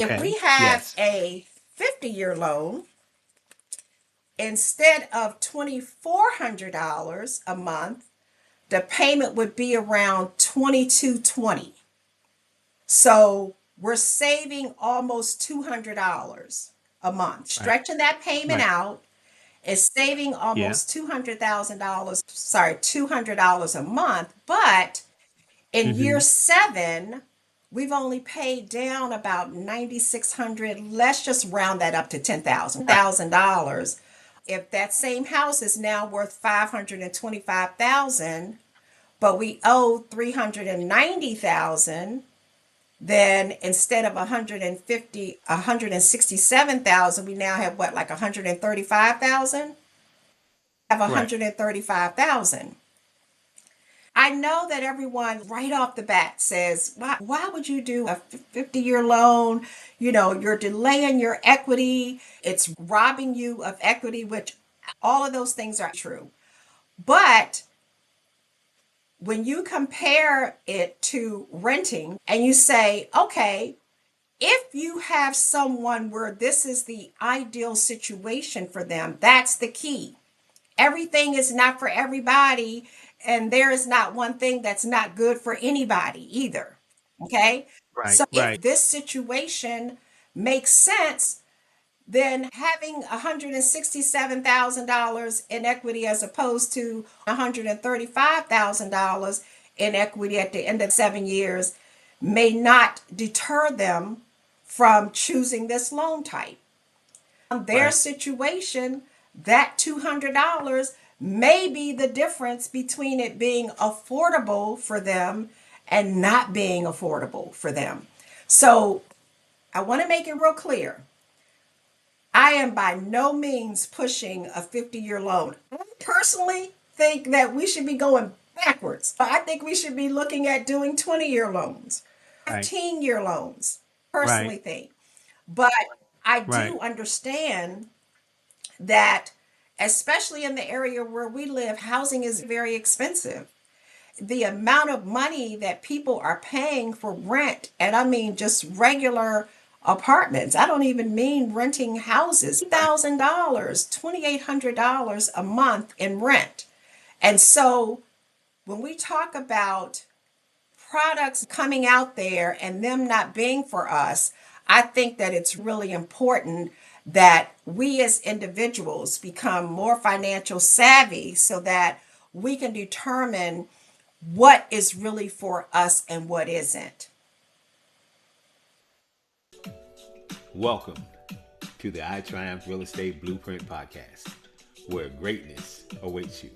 If we Okay. have Yes. a 50-year loan, instead of $2,400 a month, the payment would be around 2220. So we're saving almost $200 a month. Right. Stretching that payment Right. out is saving Yeah. almost $200,000, sorry, $200 a month. But in year Mm-hmm. 7, we've only paid down about 9,600. Let's just round that up to Right. $10,000. If that same house is now worth 525,000, but we owe 390,000, then instead of 167,000, we now have what, like 135,000? Have Right. 135,000. I know that everyone right off the bat says, why would you do a 50-year loan? You're delaying your equity. It's robbing you of equity, which all of those things are true. But when you compare it to renting and you say, okay, if you have someone where this is the ideal situation for them, that's the key. Everything is not for everybody, and there is not one thing that's not good for anybody either. Okay? Right. So Right. if this situation makes sense, then having $167,000 in equity as opposed to $135,000 in equity at the end of 7 years may not deter them from choosing this loan type. Their Right. situation, that $200 may be the difference between it being affordable for them and not being affordable for them. So I want to make it real clear. I am by no means pushing a 50-year loan. I personally think that we should be going backwards. I think we should be looking at doing 20-year loans, Right. 15-year loans, Right. personally think. But I Right. do understand that, especially in the area where we live, housing is very expensive. The amount of money that people are paying for rent, and I mean just regular apartments, I don't even mean renting houses, Right. $1,000, $2,800 a month in rent. And so when we talk about products coming out there and them not being for us, I think that it's really important that we as individuals become more financial savvy so that we can determine what is really for us and what isn't. Welcome to the I Triumph Real Estate Blueprint Podcast, where greatness awaits you.